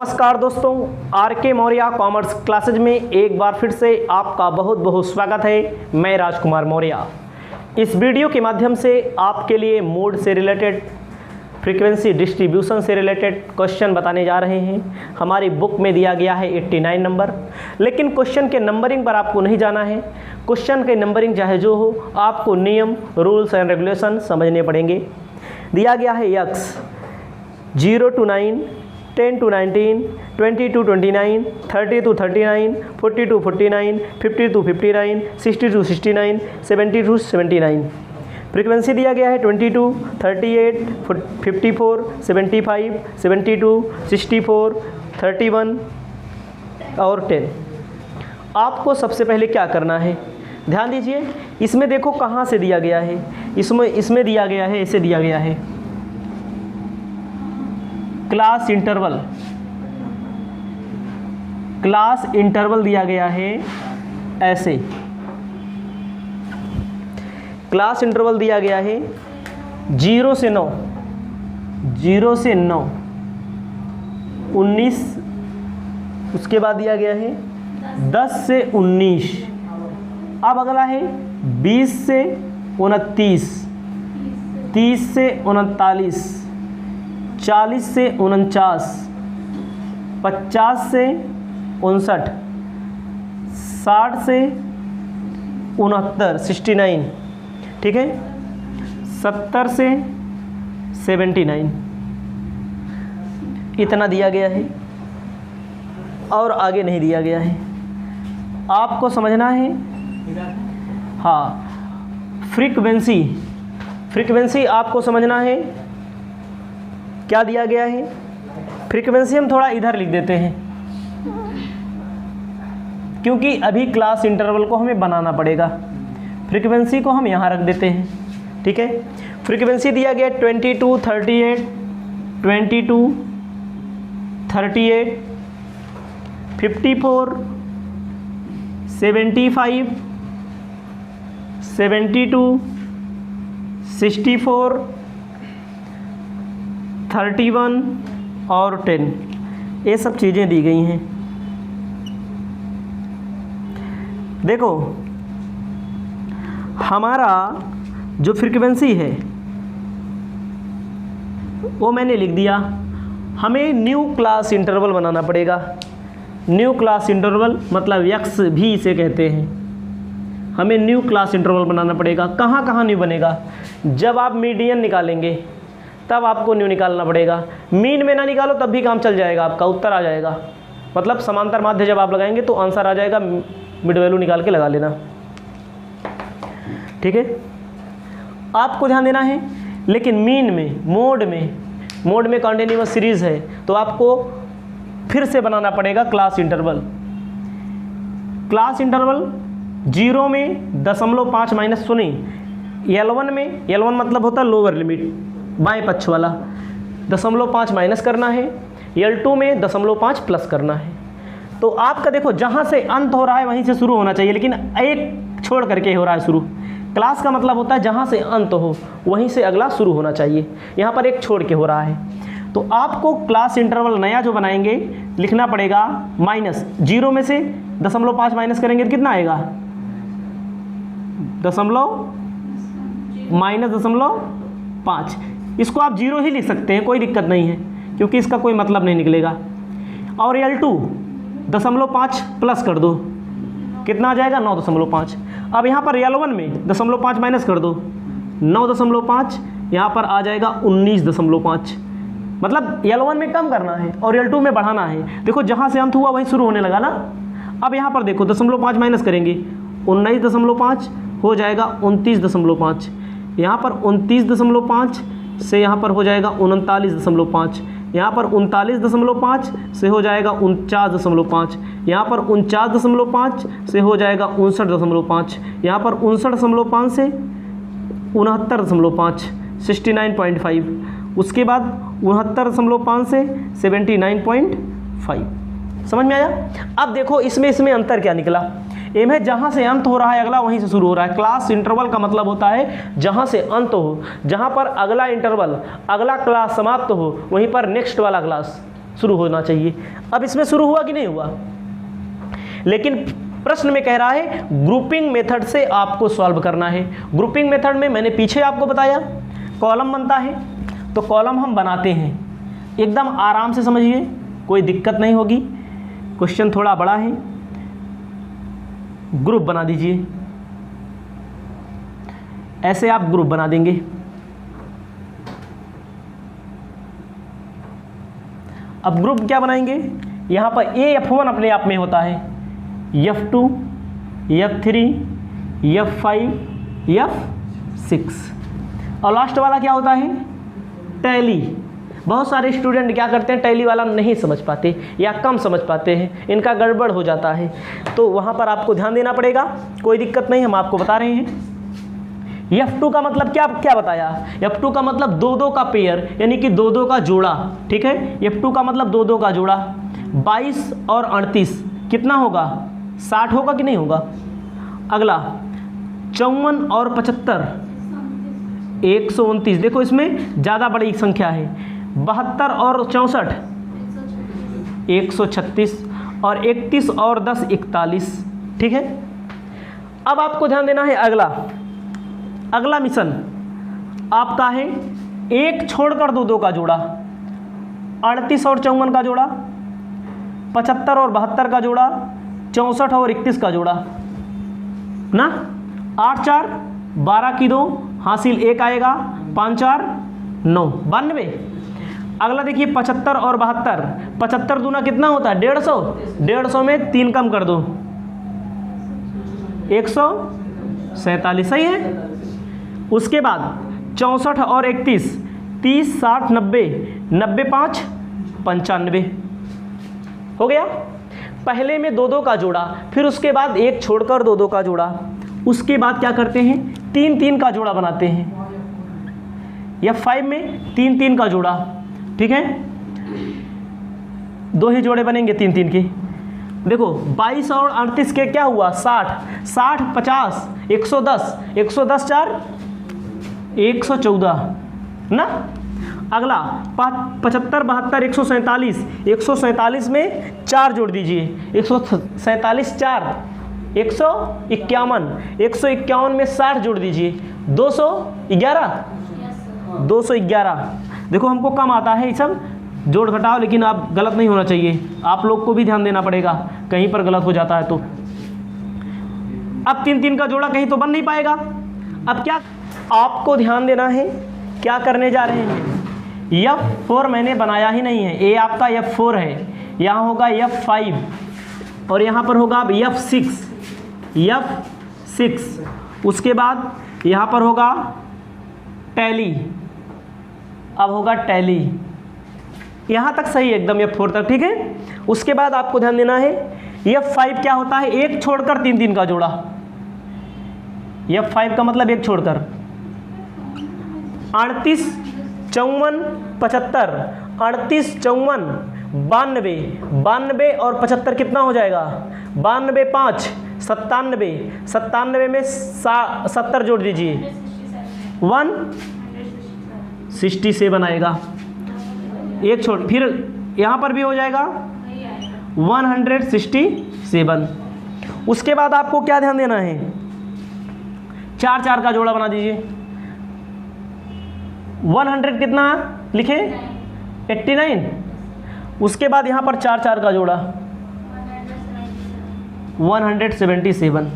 नमस्कार दोस्तों, आर के मौर्य कॉमर्स क्लासेज में एक बार फिर से आपका बहुत बहुत स्वागत है। मैं राजकुमार मौर्य इस वीडियो के माध्यम से आपके लिए मोड से रिलेटेड, फ्रीक्वेंसी डिस्ट्रीब्यूशन से रिलेटेड क्वेश्चन बताने जा रहे हैं। हमारी बुक में दिया गया है 89 नंबर, लेकिन क्वेश्चन के नंबरिंग पर आपको नहीं जाना है। क्वेश्चन के नंबरिंग चाहे जो हो, आपको नियम, रूल्स एंड रेगुलेशन समझने पड़ेंगे। दिया गया है x 0 to 9, 10 to 19, 20 to 29, 30 to 39, 40 to 49, 50 to 59, 60 to 69, 70 to 79। Frequency दिया गया है 22, 38, 54, 75, 72, 64, 31 और 10। आपको सबसे पहले क्या करना है, ध्यान दीजिए। इसमें देखो कहाँ से दिया गया है। इसमें दिया गया है, इसे दिया गया है क्लास इंटरवल दिया गया है ऐसे। क्लास इंटरवल दिया गया है 0 से 9, 19। उसके बाद दिया गया है 10 से 19। अब अगला है 20 से 29, 30 से 39, 40 से 49, 50 से 59, 60 से 69, 69, ठीक है, 70 से 79। इतना दिया गया है और आगे नहीं दिया गया है। आपको समझना है। हाँ, फ्रीक्वेंसी आपको समझना है। क्या दिया गया है? फ्रीक्वेंसी हम थोड़ा इधर लिख देते हैं, क्योंकि अभी क्लास इंटरवल को हमें बनाना पड़ेगा। फ्रीक्वेंसी को हम यहाँ रख देते हैं, ठीक है। फ्रीक्वेंसी दिया गया 22, 38, 22, 38, 54, 75, 72, 64, 31 और 10। ये सब चीज़ें दी गई हैं। देखो, हमारा जो फ्रीक्वेंसी है वो मैंने लिख दिया। हमें न्यू क्लास इंटरवल बनाना पड़ेगा। न्यू क्लास इंटरवल मतलब यक्स भी इसे कहते हैं। हमें न्यू क्लास इंटरवल बनाना पड़ेगा। कहाँ कहाँ न्यू बनेगा? जब आप मीडियन निकालेंगे तब आपको न्यू निकालना पड़ेगा। मीन में ना निकालो तब भी काम चल जाएगा, आपका उत्तर आ जाएगा। मतलब समांतर माध्य जब आप लगाएंगे तो आंसर आ जाएगा। मिड वैल्यू निकाल के लगा लेना, ठीक है। आपको ध्यान देना है। लेकिन मीन में, मोड में कॉन्टिन्यूअस सीरीज है, तो आपको फिर से बनाना पड़ेगा क्लास इंटरवल। क्लास इंटरवल 0 में 0.5 माइनस, सुनी, L1 में, L1 मतलब होता है लोअर लिमिट, बाएं पक्ष वाला, 0.5 माइनस करना है। L2 में 0.5 प्लस करना है। तो आपका देखो, जहाँ से अंत हो रहा है वहीं से शुरू होना चाहिए, लेकिन एक छोड़ करके हो रहा है शुरू। क्लास का मतलब होता है जहाँ से अंत हो वहीं से अगला शुरू होना चाहिए। यहाँ पर एक छोड़ के हो रहा है। तो आपको क्लास इंटरवल नया जो बनाएंगे लिखना पड़ेगा माइनस। 0 में से 0.5 माइनस करेंगे तो कितना आएगा? -0.5। इसको आप 0 ही लिख सकते हैं, कोई दिक्कत नहीं है, क्योंकि इसका कोई मतलब नहीं निकलेगा। और L2 0.5 प्लस कर दो, कितना आ जाएगा? 9.5। अब यहाँ पर L1 में 0.5 माइनस कर दो, 9.5, यहाँ पर आ जाएगा 19.5। मतलब L1 में कम करना है और L2 में बढ़ाना है। देखो, जहाँ से अंत हुआ वहीं शुरू होने लगा ना। अब यहाँ पर देखो, 0.5 माइनस करेंगे, 19.5 हो जाएगा 29.5। यहाँ पर 29.5 से यहाँ पर हो जाएगा 39.5। यहाँ पर 39.5 से हो जाएगा 49.5। यहाँ पर 49.5 से हो जाएगा 59.5। यहाँ पर 59.5 से 69.5, 69.5। उसके बाद 69.5 से 79.5। समझ में आया? अब देखो, इसमें अंतर क्या निकला। एम है जहाँ से अंत हो रहा है अगला वहीं से शुरू हो रहा है। क्लास इंटरवल का मतलब होता है जहाँ से अंत हो, जहाँ पर अगला इंटरवल, अगला क्लास समाप्त हो, वहीं पर नेक्स्ट वाला क्लास शुरू होना चाहिए। अब इसमें शुरू हुआ कि नहीं हुआ, लेकिन प्रश्न में कह रहा है ग्रुपिंग मेथड से आपको सॉल्व करना है। ग्रुपिंग मेथड में मैंने पीछे आपको बताया कॉलम बनता है, तो कॉलम हम बनाते हैं, एकदम आराम से समझिए, कोई दिक्कत नहीं होगी। क्वेश्चन थोड़ा बड़ा है, ग्रुप बना दीजिए, ऐसे आप ग्रुप बना देंगे। अब ग्रुप क्या बनाएंगे, यहाँ पर F1 अपने आप में होता है, F2, F3, F5, F6, और लास्ट वाला क्या होता है, टैली। बहुत सारे स्टूडेंट क्या करते हैं, टैली वाला नहीं समझ पाते या कम समझ पाते हैं, इनका गड़बड़ हो जाता है, तो वहाँ पर आपको ध्यान देना पड़ेगा। कोई दिक्कत नहीं, हम आपको बता रहे हैं। F2 का मतलब क्या बताया, F2 का मतलब दो दो का पेयर, यानी कि दो दो का जोड़ा, ठीक है। F2 का मतलब दो दो का जोड़ा। 22 और 38 कितना होगा, 60 होगा कि नहीं होगा। अगला 54 और 75 129, देखो इसमें ज़्यादा बड़ी संख्या है। 72 और 64 136, और 31 और 10 41, ठीक है। अब आपको ध्यान देना है, अगला मिशन आपका है एक छोड़कर दो दो का जोड़ा, 38 और 54 का जोड़ा, 75 और 72 का जोड़ा, 64 और 31 का जोड़ा ना। 8 4 12 की 2 हासिल 1 आएगा, 5 4 9 92। अगला देखिए 75 और 72, 75 दूना कितना होता है 150, 150 में 3 कम कर दो 147, सही है। उसके बाद 64 और 31, 30 60 90, 90 5 95 हो गया। पहले में दो दो का जोड़ा, फिर उसके बाद एक छोड़कर दो दो का जोड़ा, उसके बाद क्या करते हैं, 3 3 का जोड़ा बनाते हैं। F5 में 3 3 का जोड़ा, ठीक है, दो ही जोड़े बनेंगे 3 3 के। देखो 22 और 38 के क्या हुआ, 60 60 50 110, 110 4 114 ना। अगला 75 72 147, 147 में 4 जोड़ दीजिए, 147 4 151, 151 में 60 जोड़ दीजिए, 211। देखो हमको कम आता है ये सब जोड़ घटाओ, लेकिन आप गलत नहीं होना चाहिए, आप लोग को भी ध्यान देना पड़ेगा, कहीं पर गलत हो जाता है तो। अब 3 3 का जोड़ा कहीं तो बन नहीं पाएगा। अब क्या आपको ध्यान देना है, क्या करने जा रहे हैं, F4 मैंने बनाया ही नहीं है, ये आपका F4 है, यहाँ होगा F5 और यहाँ पर होगा अब F6, उसके बाद यहाँ पर होगा टैली, अब होगा टैली, यहाँ तक सही है एकदम, F4 तक, ठीक है। उसके बाद आपको ध्यान देना है F5 क्या होता है, एक छोड़कर 3 3 का जोड़ा, F5 का मतलब एक छोड़कर। 38 54 75, 38 54 92, 92 और 75 कितना हो जाएगा, 92 5 97, 97 में 70 जोड़ दीजिए, 167 आएगा, एक छोड़, फिर यहाँ पर भी हो जाएगा 167। उसके बाद आपको क्या ध्यान देना है, 4 4 का जोड़ा बना दीजिए। 100 कितना लिखे, 89, उसके बाद यहाँ पर 4 4 का जोड़ा, 177।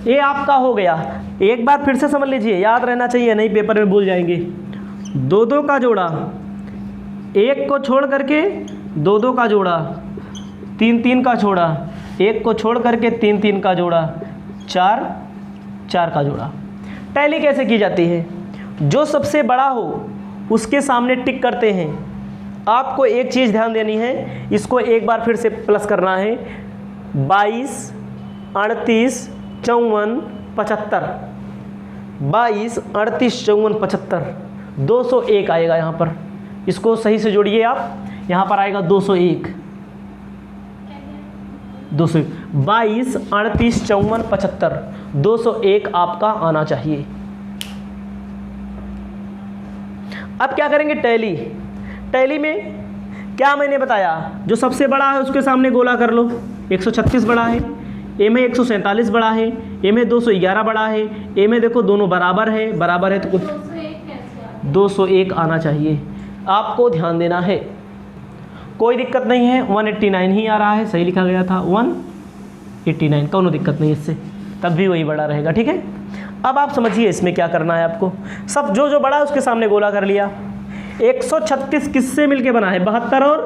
ये आपका हो गया। एक बार फिर से समझ लीजिए, याद रहना चाहिए, नहीं पेपर में भूल जाएंगे। दो दो का जोड़ा, एक को छोड़ करके दो दो का जोड़ा, 3 3 का जोड़ा, एक को छोड़ करके 3 3 का जोड़ा, 4 4 का जोड़ा। टैली कैसे की जाती है, जो सबसे बड़ा हो उसके सामने टिक करते हैं। आपको एक चीज़ ध्यान देनी है, इसको एक बार फिर से प्लस करना है, 22 38 54 75, 22 38 54 75, 201 आएगा यहाँ पर, इसको सही से जोड़िए आप, यहाँ पर आएगा 201, 22 38 54 75, 201 आपका आना चाहिए। अब क्या करेंगे, टैली में क्या मैंने बताया, जो सबसे बड़ा है उसके सामने गोला कर लो। 136 बड़ा है, ए में 147 बड़ा है, ए में 211 बड़ा है, ए में देखो दोनों बराबर है तो कुछ 201 आना चाहिए। आपको ध्यान देना है, कोई दिक्कत नहीं है, 189 ही आ रहा है, सही लिखा गया था 189, कोई दिक्कत नहीं इससे, तब भी वही बड़ा रहेगा। ठीक है, अब आप समझिए इसमें क्या करना है आपको। सब जो बड़ा है उसके सामने गोला कर लिया। 136 किससे मिलके बना है, 72 और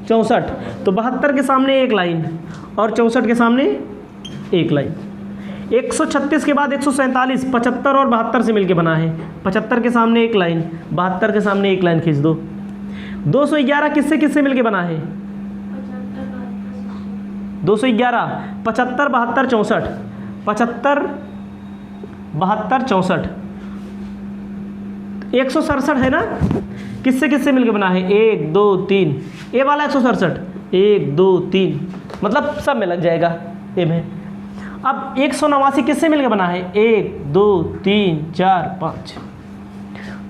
64, तो 72 के सामने एक लाइन और 64 के सामने एक लाइन। 136 के बाद 147 75 और 72 से मिलके बना है, 75 के सामने एक लाइन, 72 के सामने एक लाइन खींच दो। 211 किससे किससे मिलके बना है, 211 75 72 64, 75 72 64, 167 है ना, किससे किससे मिलके बना है, 1 2 3, ए वाला 167 1 2 3, मतलब सब में लग जाएगा ए में। अब 189 किससे मिलके बना है, 1 2 3 4 5।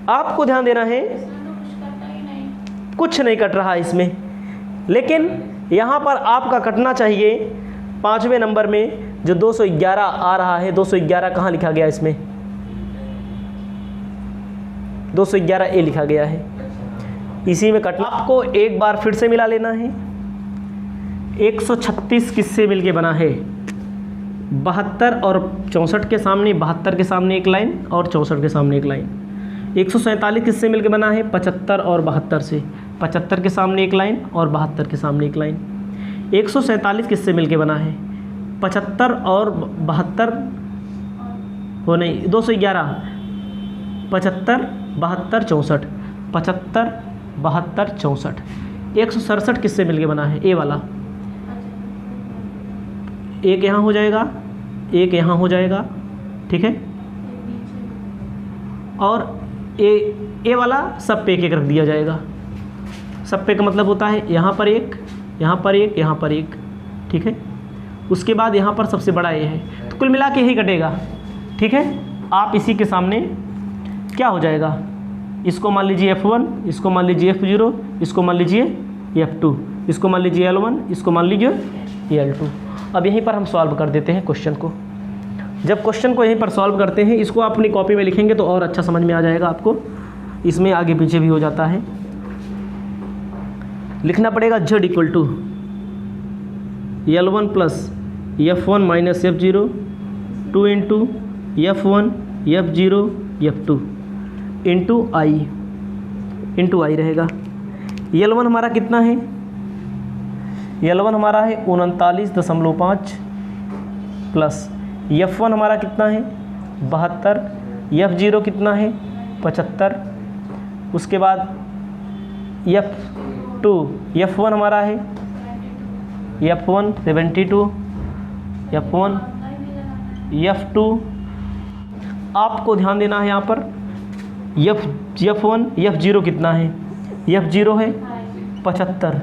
आपको ध्यान देना है, कुछ नहीं कट रहा इसमें, लेकिन यहाँ पर आपका कटना चाहिए 5वें नंबर में जो 211 आ रहा है। 211 कहाँ लिखा गया, इसमें 211 ए लिखा गया है, इसी में कटना। आपको एक बार फिर से मिला लेना है। 136 किससे मिलके बना है, 72 और 64 के सामने, 72 के सामने एक लाइन और 64 के सामने एक लाइन। 147 किससे मिलके बना है, 75 और 72 से, 75 के सामने एक लाइन और 72 के सामने एक लाइन। 147 किससे मिलके बना है, 75 और 72 हो नहीं, 211 75 72 64, 75 72 64। 167 किससे मिलके बना है, ए वाला, एक यहाँ हो जाएगा, एक यहाँ हो जाएगा, ठीक है, और ए वाला सब पे एक एक रख दिया जाएगा। सब पे का मतलब होता है यहाँ पर एक, यहाँ पर एक, यहाँ पर एक, ठीक है। उसके बाद यहाँ पर सबसे बड़ा ए है, तो कुल मिला के यही कटेगा, ठीक है। आप इसी के सामने क्या हो जाएगा, इसको मान लीजिए F1, इसको मान लीजिए F0, इसको मान लीजिए F2, इसको मान लीजिए L1, इसको मान लीजिए L2। अब यहीं पर हम सॉल्व कर देते हैं क्वेश्चन को। जब क्वेश्चन को यहीं पर सॉल्व करते हैं, इसको आप अपनी कॉपी में लिखेंगे तो और अच्छा समझ में आ जाएगा आपको, इसमें आगे पीछे भी हो जाता है। लिखना पड़ेगा Z equal to L1 plus F1 minus F0 2 into F1 F0 F2 into I रहेगा। L1 हमारा कितना है, L1 हमारा है 39.5 प्लस F1 हमारा कितना है 72, F0 कितना है 75, उसके बाद F1 हमारा है F1 72, F2 आपको ध्यान देना है यहाँ पर F1 F0 कितना है, F0 है 75,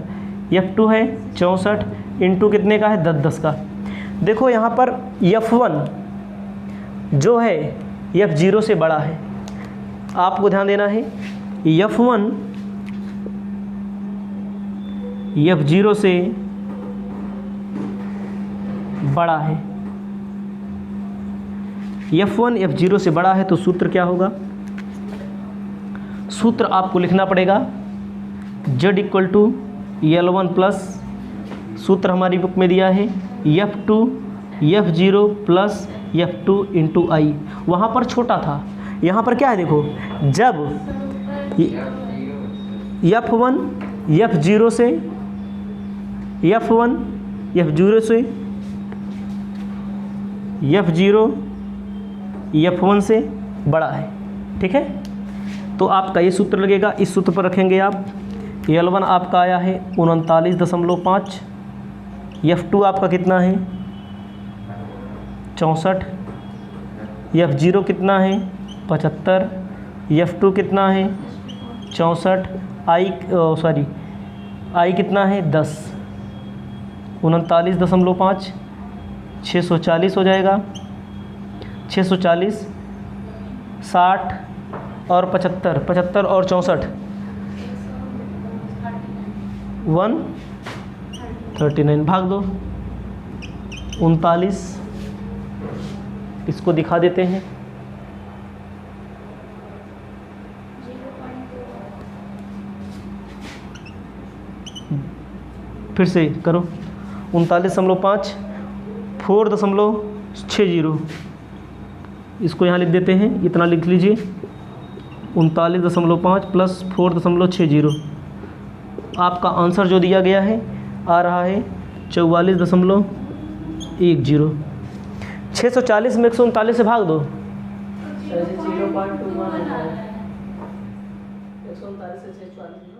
F2 है 64, इंटू कितने का है 10 का। देखो यहाँ पर F1 जो है F0 से बड़ा है, आपको ध्यान देना है F1 F0 से बड़ा है, F1 F0 से बड़ा है, तो सूत्र क्या होगा, सूत्र आपको लिखना पड़ेगा Z equal to L1 plus, सूत्र हमारी बुक में दिया है F2 F0 plus F2 into आई। वहाँ पर छोटा था, यहाँ पर क्या है देखो, जब F1 F0 से F1 F0 से F0 F1 से बड़ा है, ठीक है, तो आपका ये सूत्र लगेगा। इस सूत्र पर रखेंगे आप, L1 आपका आया है 39.5, F2 आपका कितना है 64, F0 कितना है 75, F2 कितना है 64, आई कितना है 10, 39.5 640 हो जाएगा, 640 60 और 75 और 64 139 भाग दो 39, इसको दिखा देते हैं। फिर से करो 39.5 4.60, इसको यहाँ लिख देते हैं, इतना लिख लीजिए 39.5 प्लस 4.60। आपका आंसर जो दिया गया है आ रहा है 44.10। 640 में 139 से भाग दो, 0.21 139 से 640